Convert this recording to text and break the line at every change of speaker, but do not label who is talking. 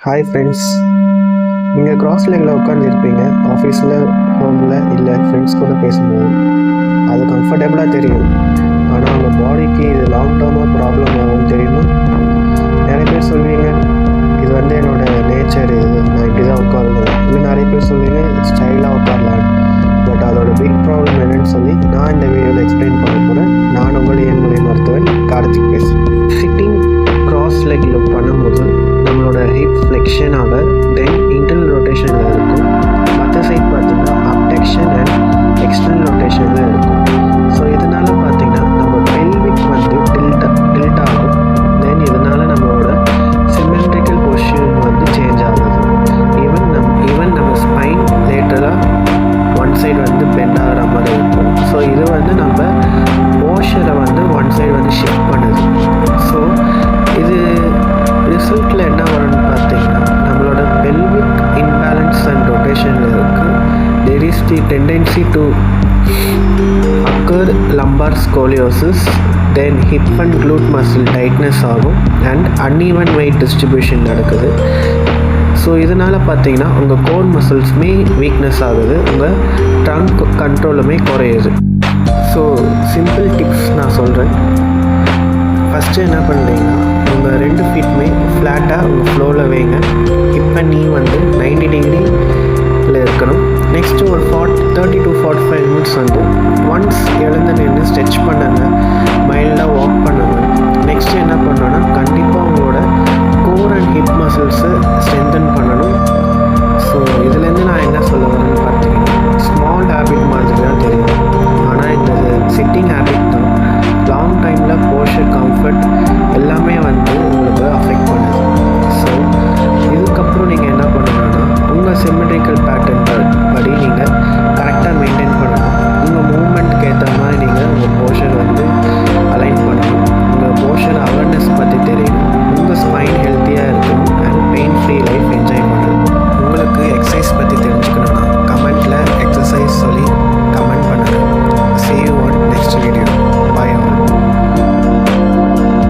Hi friends, நீங்கள் cross லெக்கில் உட்காந்துருப்பீங்க ஆஃபீஸில், ஹோமில், இல்லை ஃப்ரெண்ட்ஸ் கூட பேசும்போது. அது கம்ஃபர்டபுளாக தெரியும். ஆனால் உங்கள் பாடிக்கு இது லாங் டேர்மாக ப்ராப்ளம் ஆகும்னு தெரியுமா? நிறைய பேர் சொல்வீங்க இது என்னோடய நேச்சர், இது நான் இப்படி தான் உட்காருவேன். இல்லை நிறைய பேர் சொல்வீங்க ஸ்டைலாக உட்காரலாம். பட் அதோட பிக் ப்ராப்ளம் என்னன்னு சொல்லி நான் இந்த வீடியோவில் எக்ஸ்பிளைன் பண்ண போகிறேன். நான் உங்கள் இயன்முறை மருத்துவன் கார்த்திக் பேசுகிறேன். சிட்டிங் கிராஸ் லெக்கில் பண்ணும்போது நம்மளோட ஹிப் ஃப்ளெக்ஷன் ஆக, தென் இன்டர்னல் ரொட்டேஷனில் இருக்கும். மற்ற சைட் பார்த்திங்கன்னா அப்டெக்ஷன் அண்ட் எக்ஸ்டர்னல் ரொட்டேஷனில் இருக்கும். ஸோ இதனால் பார்த்திங்கன்னா நம்ம பெல்விக் டில்ட் ஆகும். தென் இதனால் நம்மளோட சிமெட்ரிக்கல் பொசிஷன் சேஞ்ச் ஆகுது. ஈவன் நம்ம ஸ்பைன் லேட்டராக ஒன் சைடு பெண்ட் ஆகிற மாதிரி இருக்கும். ஸோ இது நம்ம போஸ்டரை ஒன் சைடு ஷிஃப்ட் பண்ணுது. ஸோ இது ரிசல்ட்டில் என்ன வரும்னு பார்த்தீங்கன்னா நம்மளோட பெல்விக் இன்பேலன்ஸ் அண்ட் ரொட்டேஷனில் இருக்குது. There is the tendency to occur lumbar scoliosis, then hip and glute muscle tightness ஆகும் அண்ட் அன்ஈவன் வெயிட் டிஸ்ட்ரிபியூஷன் நடக்குது. ஸோ இதனால் பார்த்தீங்கன்னா உங்கள் கோர் மசில்ஸுமே வீக்னஸ் ஆகுது, உங்கள் ட்ரங்க் கண்ட்ரோலுமே குறையுது. ஸோ சிம்பிள் டிப்ஸ் நான் சொல்கிறேன். ஃபஸ்ட்டு என்ன பண்ணுறீங்கன்னா உங்கள் 2 ஃபீட்டுமே ஃப்ளாட்டாக உங்கள் ஃப்ளோவில் வைங்க. இப்போ நீ 90 டிகிரியில் இருக்கணும். நெக்ஸ்ட்டு ஒரு 30 to 45 மினிட்ஸ் ஒன்ஸ் எழுந்து நின்று ஸ்ட்ரெச் பண்ணுங்க, மைல்டாக வாக் பண்ணுங்க. நெக்ஸ்ட்டு என்ன பண்ணோன்னா